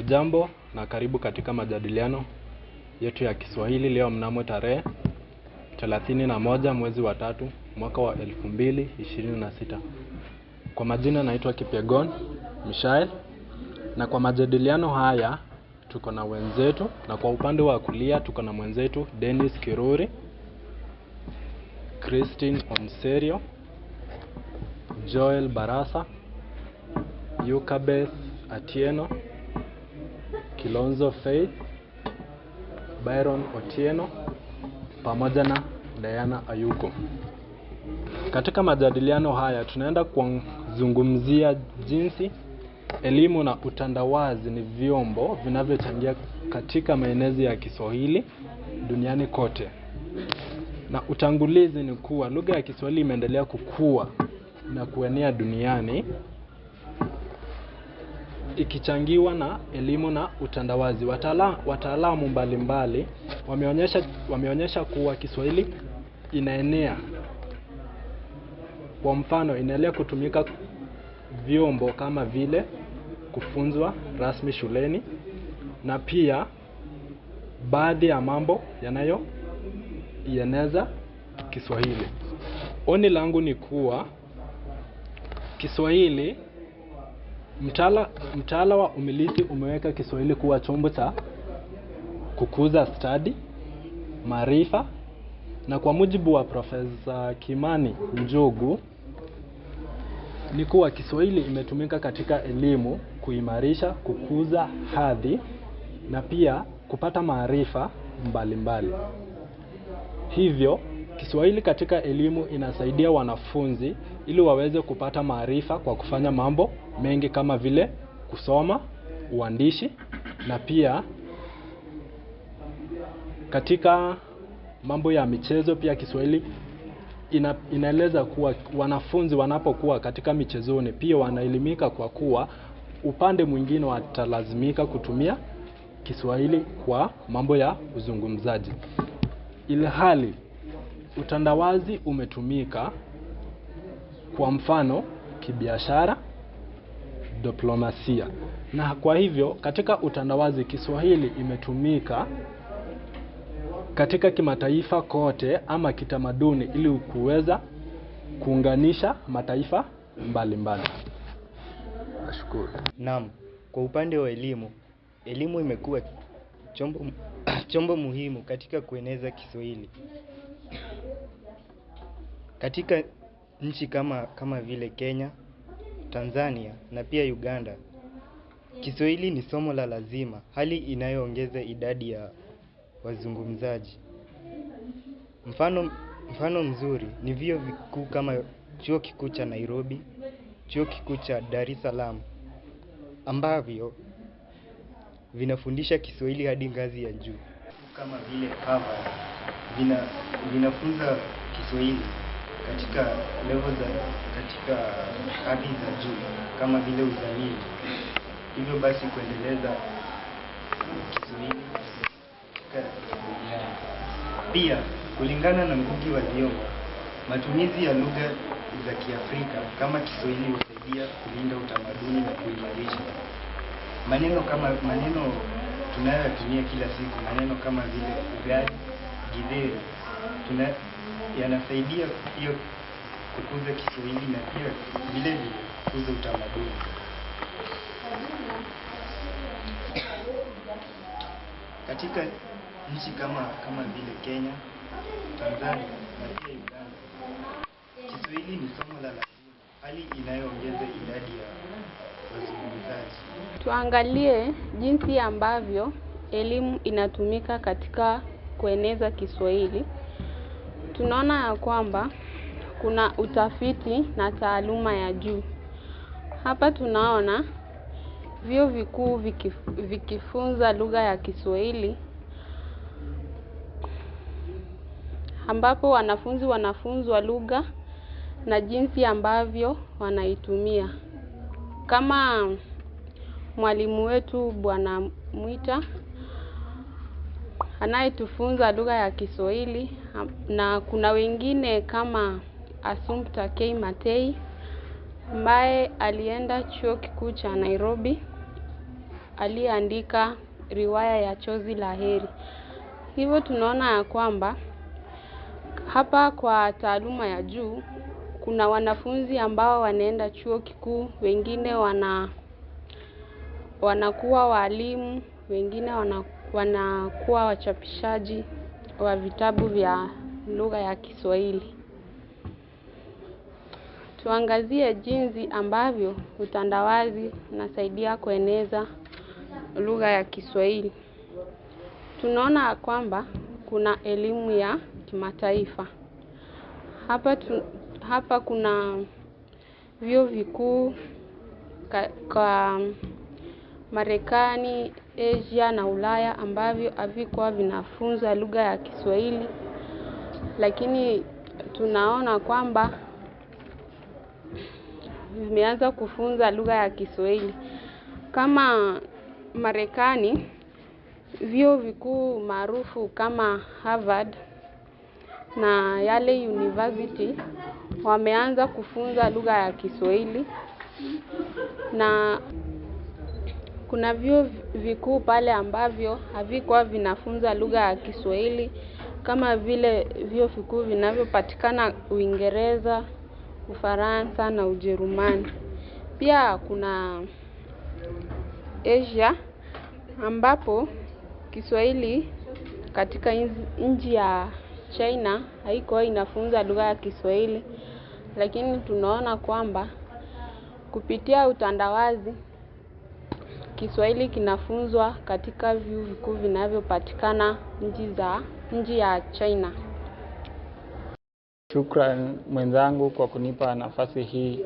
Hujambo na karibu katika majadiliano yetu ya Kiswahili leo mnamo tarehe 31 mwezi wa 3 mwaka wa 2026. Kwa majina naitwa Kipyegon Mishael, na kwa majadiliano haya tuko na wenzetu, na kwa upande wa kulia tuko na mwenzetu Dennis Kiruri, Christine Onserio, Joel Barasa, Yukabeth Atieno, Kilonzo Faith, Byron Otieno pamoja na Diana Ayuko. Katika majadiliano haya tunaenda kuzungumzia jinsi elimu na utandawazi ni vyombo vinavyochangia katika maenezi ya Kiswahili duniani kote. Na utangulizi ni kuwa lugha ya Kiswahili imeendelea kukua na kuenea duniani ikichangiwa na elimu na utandawazi. Wataalamu mbalimbali wameonyesha kuwa Kiswahili inaenea. Kwa mfano, inaendelea kutumika vyombo kama vile kufunzwa rasmi shuleni, na pia baadhi ya mambo yanayoieneza Kiswahili. Oni langu ni kuwa Kiswahili, mtaala wa umilisi umeweka Kiswahili kuwa chombo cha kukuza stadi, maarifa, na kwa mujibu wa Profesa Kimani Njogu ni kuwa Kiswahili imetumika katika elimu kuimarisha, kukuza hadhi na pia kupata maarifa mbalimbali. Hivyo Kiswahili katika elimu inasaidia wanafunzi ili waweze kupata maarifa kwa kufanya mambo mengi kama vile kusoma, uandishi, na pia katika mambo ya michezo pia Kiswahili inaeleza kuwa wanafunzi wanapokuwa katika michezoni pia wanaelimika, kwa kuwa upande mwingine watalazimika kutumia Kiswahili kwa mambo ya uzungumzaji. Ilhali utandawazi umetumika kwa mfano kibiashara, diplomasia. Na kwa hivyo katika utandawazi Kiswahili imetumika katika kimataifa kote ama kitamaduni ili kuweza kuunganisha mataifa mbalimbali. Nashukuru. Naam, kwa upande wa elimu imekuwa chombo muhimu katika kueneza Kiswahili. Katika nchi kama vile Kenya, Tanzania na pia Uganda, Kiswahili ni somo la lazima, hali inayoongeza idadi ya wazungumzaji. Mfano mzuri ni vyuo vikuu kama Chuo Kikuu cha Nairobi, Chuo Kikuu cha Dar es Salaam, ambavyo vinafundisha Kiswahili hadi ngazi ya juu. Kama vile Harvard vinafunza Kiswahili katika katika hadi za juu kama vile uzamili. Hivyo basi kuendeleza Kiswahili katika duniani. Pia kulingana na Ngugi wa Thiong'o, matumizi ya lugha za Kiafrika kama Kiswahili husaidia kulinda utamaduni na kuimarisha maneno tunayotumia kila siku. Maneno kama vile ugali, githeri yanasaidia pia kukuza Kiswahili na pia vile kukuza utamaduni. Katika nchi kama vile Kenya, Tanzania na pia Uganda, Kiswahili ni somo la lazima, hali inayoongeza idadi ya wazungumzaji. Tuangalie jinsi ambavyo elimu inatumika katika kueneza Kiswahili. Tunaona ya kwamba kuna utafiti na taaluma ya juu. Hapa tunaona vyuo vikuu vikifunza lugha ya Kiswahili, ambapo wanafunzi wanafunzwa lugha na jinsi ambavyo wanaitumia. Kama mwalimu wetu Bwana Mwita anayetufunza lugha ya Kiswahili, na kuna wengine kama Assumpta K. Matei ambaye alienda Chuo Kikuu cha Nairobi aliyeandika riwaya ya Chozi la Heri. Hivyo tunaona ya kwamba hapa kwa taaluma ya juu kuna wanafunzi ambao wanaenda chuo kikuu, wengine wanakuwa walimu, wengine wanakuwa wachapishaji wa vitabu vya lugha ya Kiswahili. Tuangazie jinsi ambavyo utandawazi unasaidia kueneza lugha ya Kiswahili. Tunaona kwamba kuna elimu ya kimataifa. Hapa kuna vyuo vikuu kwa Marekani, Asia na Ulaya ambavyo havikuwa vinafunza lugha ya Kiswahili, lakini tunaona kwamba vimeanza kufunza lugha ya Kiswahili. Kama Marekani, vyuo vikuu maarufu kama Harvard na Yale University wameanza kufunza lugha ya Kiswahili, na kuna vyuo vikuu pale ambavyo havikuwa vinafunza lugha ya Kiswahili kama vile vyuo vikuu vinavyopatikana Uingereza, Ufaransa na Ujerumani. Pia kuna Asia ambapo Kiswahili katika nchi ya China haikuwa inafunza lugha ya Kiswahili, lakini tunaona kwamba kupitia utandawazi Kiswahili kinafunzwa katika vyuo vikuu vinavyopatikana nchi ya China. Shukran mwenzangu kwa kunipa nafasi hii.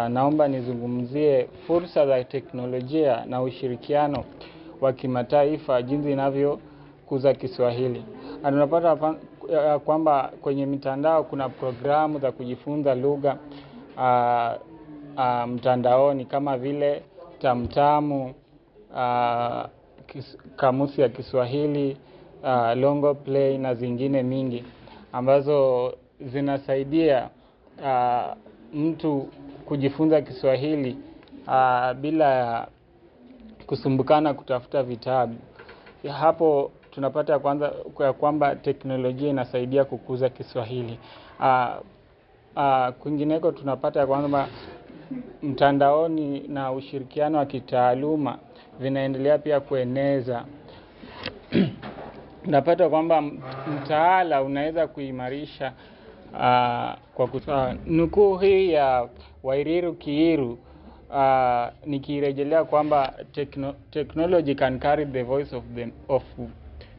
Naomba nizungumzie fursa za teknolojia na ushirikiano wa kimataifa jinsi inavyokuza Kiswahili. Tunapata kwamba kwenye mitandao kuna programu za kujifunza lugha mtandaoni kama vile Tamtamu, Kamusi ya Kiswahili, Longo Play na zingine mingi ambazo zinasaidia mtu kujifunza Kiswahili bila kusumbukana kutafuta vitabu. Hapo tunapata kwamba teknolojia inasaidia kukuza Kiswahili. Kwingineko tunapata kwamba mtandaoni na ushirikiano wa kitaaluma vinaendelea pia kueneza. Napata kwamba mtaala unaweza kuimarisha kwa nukuu hii ya Wairiru Kiiru, nikirejelea kwamba technology can carry the voice of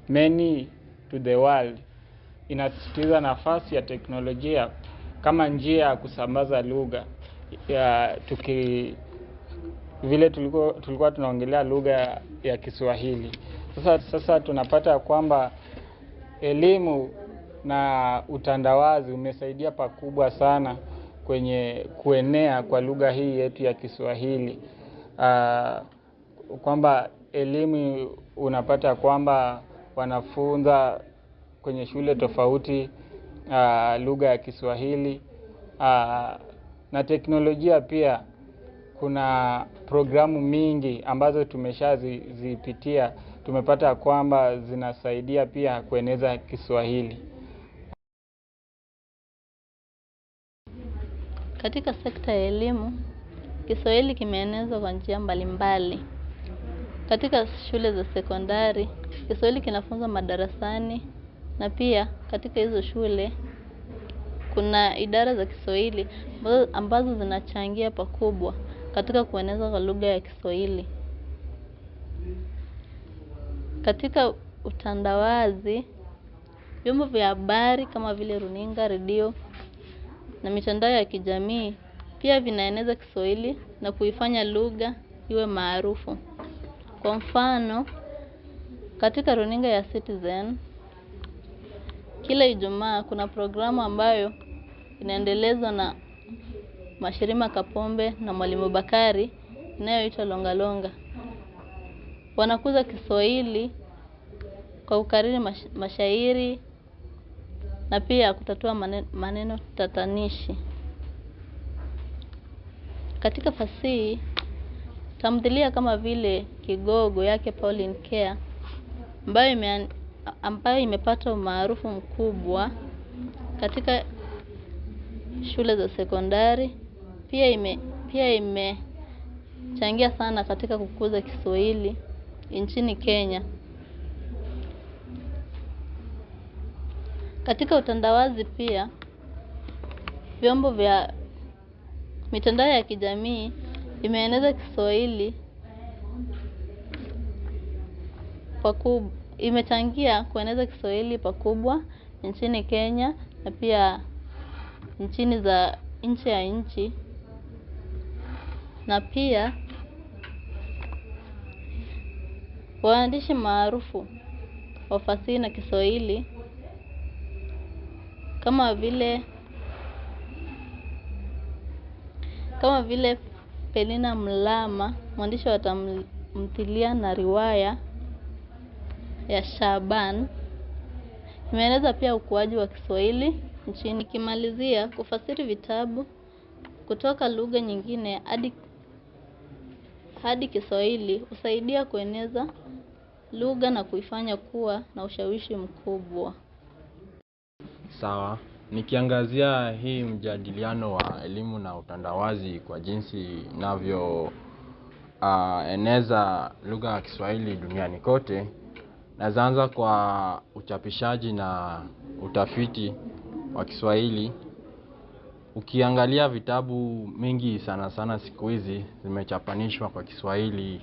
many to the world. Inasisitiza nafasi ya teknolojia kama njia ya kusambaza lugha. Vile tulikuwa tunaongelea lugha ya Kiswahili. Sasa tunapata kwamba elimu na utandawazi umesaidia pakubwa sana kwenye kuenea kwa lugha hii yetu ya Kiswahili. Kwamba elimu unapata kwamba wanafunza kwenye shule tofauti lugha ya Kiswahili, na teknolojia pia kuna programu mingi ambazo tumeshazipitia, tumepata kwamba zinasaidia pia kueneza Kiswahili. Katika sekta ya elimu, Kiswahili kimeenezwa kwa njia mbalimbali. Katika shule za sekondari, Kiswahili kinafunzwa madarasani, na pia katika hizo shule kuna idara za Kiswahili ambazo zinachangia pakubwa katika kueneza kwa lugha ya Kiswahili. Katika utandawazi, vyombo vya habari kama vile runinga, redio na mitandao ya kijamii pia vinaeneza Kiswahili na kuifanya lugha iwe maarufu. Kwa mfano, katika runinga ya Citizen, kila Ijumaa kuna programu ambayo inaendelezwa na Mashirima Kapombe na Mwalimu Bakari inayoitwa Longa Longa. Wanakuza Kiswahili kwa kukariri mashairi na pia kutatua maneno tatanishi. Katika fasihi, Tamthilia kama vile Kigogo yake Pauline Care ambayo imepata umaarufu mkubwa katika shule za sekondari, pia imechangia sana katika kukuza Kiswahili nchini Kenya. Katika utandawazi pia, vyombo vya mitandao ya kijamii imeeneza Kiswahili imechangia kueneza Kiswahili pakubwa nchini Kenya na pia nchi ya nchi. Na pia waandishi maarufu wa fasihi na Kiswahili kama vile Penina Mlama, mwandishi wa tamthilia na riwaya ya Shaban, imeeneza pia ukuaji wa Kiswahili nchini. Kimalizia, kufasiri vitabu kutoka lugha nyingine hadi Kiswahili husaidia kueneza lugha na kuifanya kuwa na ushawishi mkubwa. Sawa, nikiangazia hii mjadiliano wa elimu na utandawazi kwa jinsi inavyo eneza lugha ya Kiswahili duniani kote, naanza kwa uchapishaji na utafiti wa Kiswahili. Ukiangalia vitabu mingi sana siku hizi zimechapanishwa kwa Kiswahili.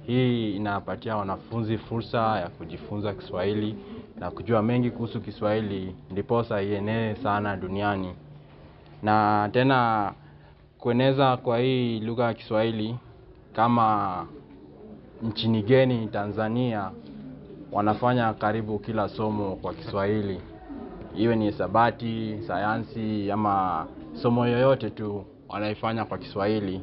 Hii inapatia wanafunzi fursa ya kujifunza Kiswahili na kujua mengi kuhusu Kiswahili, ndiposa ienee sana duniani. Na tena kueneza kwa hii lugha ya Kiswahili, kama nchini geni Tanzania wanafanya karibu kila somo kwa Kiswahili. Iwe ni hisabati, sayansi ama somo yoyote tu wanaifanya kwa Kiswahili.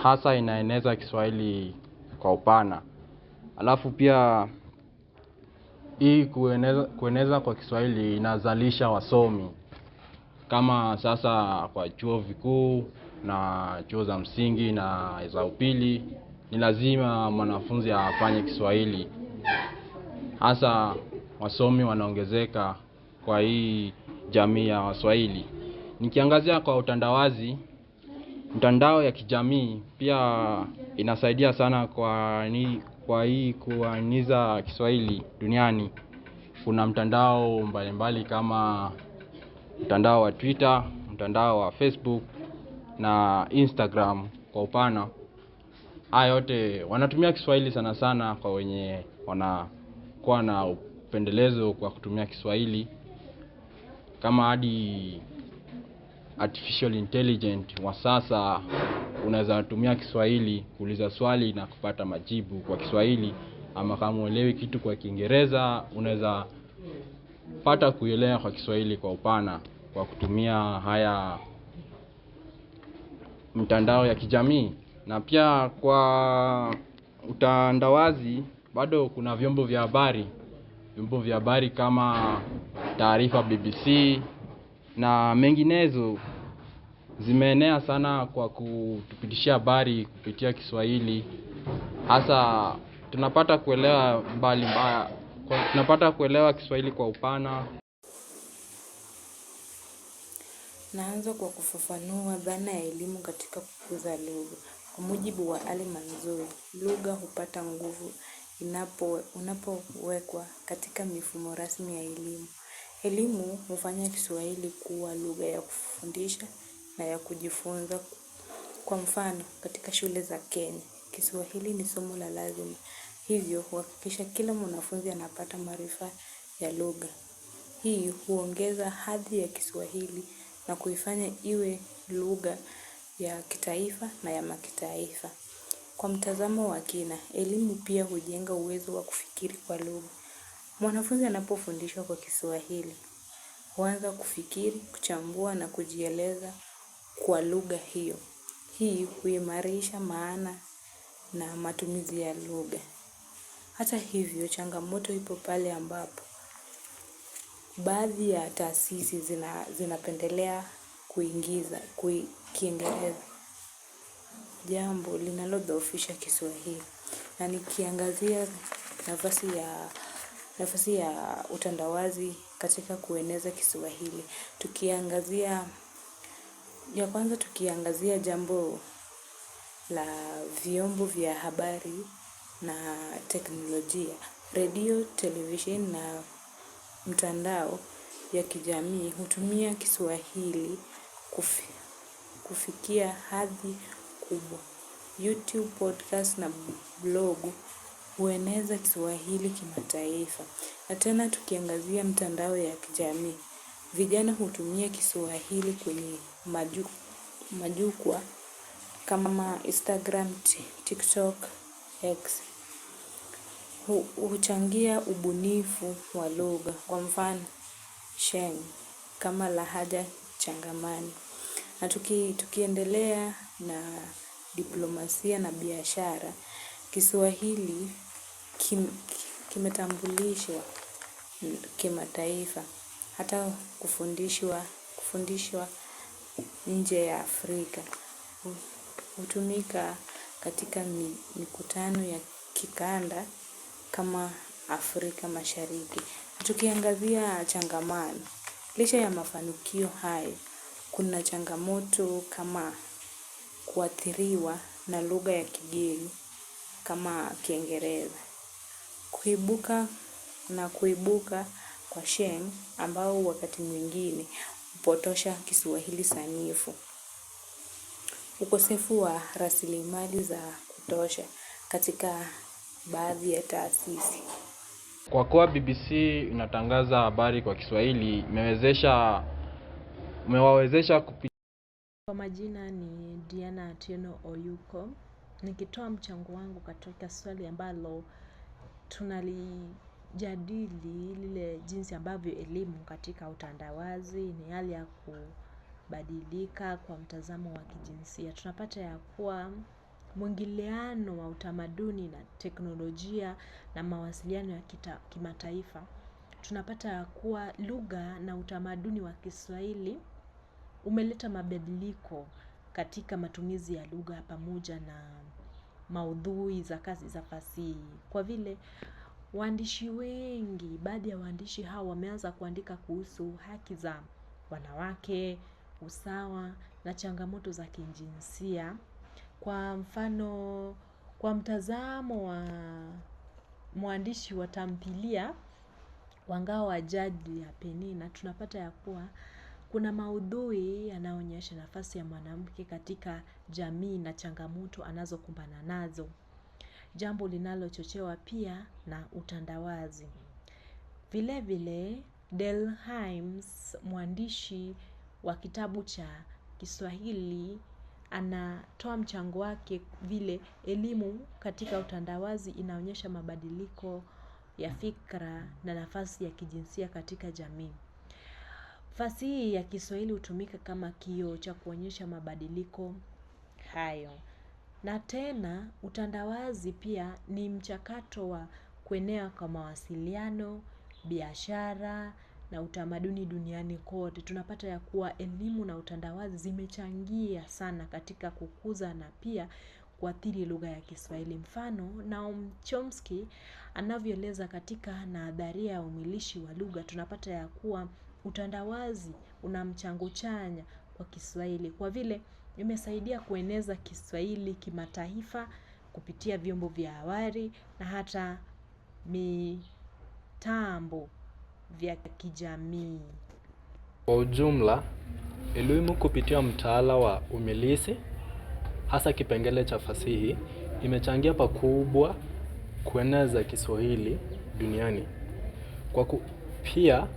Hasa inaeneza Kiswahili kwa upana. Alafu pia hii kueneza kwa Kiswahili inazalisha wasomi. Kama sasa kwa chuo vikuu na chuo za msingi na za upili, ni lazima mwanafunzi afanye Kiswahili. Hasa wasomi wanaongezeka kwa hii jamii ya Waswahili. Nikiangazia kwa utandawazi, mtandao ya kijamii pia inasaidia sana kwa hii kuaniza Kiswahili duniani. Kuna mtandao mbalimbali kama mtandao wa Twitter, mtandao wa Facebook na Instagram kwa upana. Haya yote wanatumia Kiswahili sana kwa wenye wanakuwa na upendelezo kwa kutumia Kiswahili. Kama hadi artificial intelligent wa sasa unaweza tumia Kiswahili kuuliza swali na kupata majibu kwa Kiswahili, ama kama uelewi kitu kwa Kiingereza unaweza pata kuelewa kwa Kiswahili kwa upana kwa kutumia haya mtandao ya kijamii. Na pia kwa utandawazi bado kuna vyombo vya habari kama Taarifa BBC na menginezo zimeenea sana kwa kutupitishia habari kupitia Kiswahili. Hasa tunapata kuelewa Kiswahili kwa upana. Naanza kwa kufafanua dhana ya elimu katika kukuza lugha. Kwa mujibu wa Ali Manzuri, lugha hupata nguvu unapowekwa katika mifumo rasmi ya elimu. Elimu hufanya Kiswahili kuwa lugha ya kufundisha na ya kujifunza. Kwa mfano, katika shule za Kenya, Kiswahili ni somo la lazima. Hivyo, huhakikisha kila mwanafunzi anapata maarifa ya lugha. Hii huongeza hadhi ya Kiswahili na kuifanya iwe lugha ya kitaifa na ya makitaifa. Kwa mtazamo wa kina, elimu pia hujenga uwezo wa kufikiri kwa lugha. Mwanafunzi anapofundishwa kwa Kiswahili huanza kufikiri, kuchambua na kujieleza kwa lugha hiyo. Hii huimarisha maana na matumizi ya lugha. Hata hivyo, changamoto ipo pale ambapo baadhi ya taasisi zinapendelea kuingiza Kiingereza jambo linalodhoofisha Kiswahili. Na nikiangazia nafasi ya utandawazi katika kueneza Kiswahili. Tukiangazia jambo la vyombo vya habari na teknolojia, redio, television na mtandao ya kijamii hutumia Kiswahili kufikia hadhi kubwa. YouTube, podcast na blog hueneza Kiswahili kimataifa. Na tena tukiangazia mtandao ya kijamii, vijana hutumia Kiswahili kwenye majukwaa kama Instagram, TikTok, X. Huchangia ubunifu wa lugha, kwa mfano Sheng kama lahaja changamani. Na tukiendelea na diplomasia na biashara, Kiswahili kimetambulishwa kimataifa, hata kufundishwa nje ya Afrika. Hutumika katika mikutano ya kikanda kama Afrika Mashariki. Tukiangazia changamano, licha ya mafanikio hayo, kuna changamoto kama kuathiriwa na lugha ya kigeni kama Kiingereza. Kuibuka kwa Sheng ambao wakati mwingine hupotosha Kiswahili sanifu. Ukosefu wa rasilimali za kutosha katika baadhi ya taasisi. Kwa kuwa BBC inatangaza habari kwa Kiswahili, imewawezesha Kwa majina ni Diana Atieno Oyuko. Nikitoa mchango wangu katika swali ambalo tunalijadili, lile jinsi ambavyo elimu katika utandawazi ni hali ya kubadilika kwa mtazamo wa kijinsia. Tunapata ya kuwa mwingiliano wa utamaduni na teknolojia na mawasiliano ya kimataifa. Tunapata ya kuwa lugha na utamaduni wa Kiswahili umeleta mabadiliko katika matumizi ya lugha pamoja na maudhui za kazi za fasihi. Kwa vile waandishi wengi, baadhi ya waandishi hao wameanza kuandika kuhusu haki za wanawake, usawa na changamoto za kijinsia. Kwa mfano, kwa mtazamo wa mwandishi wa tamthilia wa Ngao wa Jadi ya Penina, tunapata ya kuwa kuna maudhui yanayoonyesha nafasi ya mwanamke katika jamii na changamoto anazokumbana nazo. Jambo linalochochewa pia na utandawazi. Vile vile, Del Himes, mwandishi wa kitabu cha Kiswahili, anatoa mchango wake vile elimu katika utandawazi inaonyesha mabadiliko ya fikra na nafasi ya kijinsia katika jamii. Fasihi ya Kiswahili hutumika kama kioo cha kuonyesha mabadiliko hayo. Na tena utandawazi pia ni mchakato wa kuenea kwa mawasiliano, biashara na utamaduni duniani kote. Tunapata ya kuwa elimu na utandawazi zimechangia sana katika kukuza na pia kuathiri lugha ya Kiswahili. Mfano, Noam Chomsky anavyoeleza katika nadharia ya umilishi wa lugha, tunapata ya kuwa utandawazi una mchango chanya kwa Kiswahili. Kwa vile imesaidia kueneza Kiswahili kimataifa kupitia vyombo vya habari na hata mitambo vya kijamii. Kwa ujumla, elimu kupitia mtaala wa umilisi, hasa kipengele cha fasihi, imechangia pakubwa kueneza Kiswahili duniani. Pia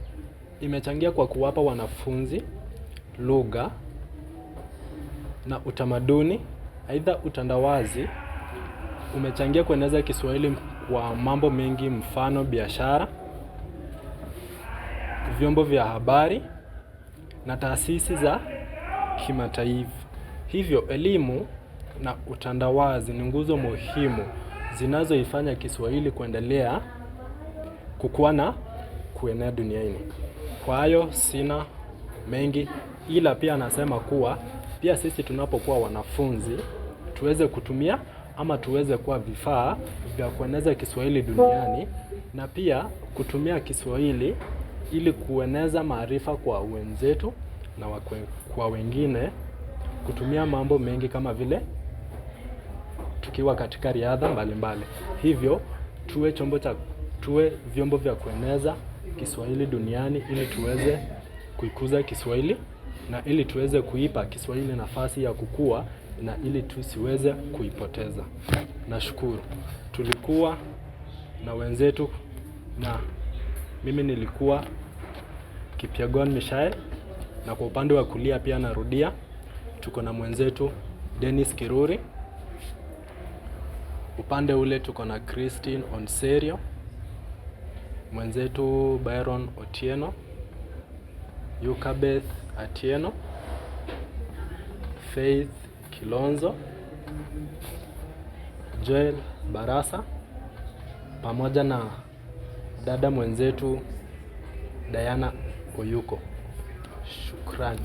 imechangia kwa kuwapa wanafunzi lugha na utamaduni. Aidha, utandawazi umechangia kueneza Kiswahili kwa mambo mengi, mfano biashara, vyombo vya habari na taasisi za kimataifa. Hivyo elimu na utandawazi ni nguzo muhimu zinazoifanya Kiswahili kuendelea kukua na kuenea duniani. Kwa hayo sina mengi, ila pia nasema kuwa pia sisi tunapokuwa wanafunzi tuweze kutumia ama tuweze kuwa vifaa vya kueneza Kiswahili duniani, na pia kutumia Kiswahili ili kueneza maarifa kwa wenzetu na kwa wengine, kutumia mambo mengi kama vile tukiwa katika riadha mbalimbali. Hivyo tuwe vyombo vya kueneza Kiswahili duniani ili tuweze kuikuza Kiswahili na ili tuweze kuipa Kiswahili nafasi ya kukua na ili tusiweze kuipoteza. Nashukuru. Tulikuwa na wenzetu, na mimi nilikuwa Kipyegon Mishael, na kwa upande wa kulia pia narudia, tuko na mwenzetu Dennis Kiruri. Upande ule tuko na Christine Onserio, mwenzetu Byron Otieno, Yukabeth Atieno, Faith Kilonzo, Joel Barasa, pamoja na dada mwenzetu Diana Oyuko. Shukrani.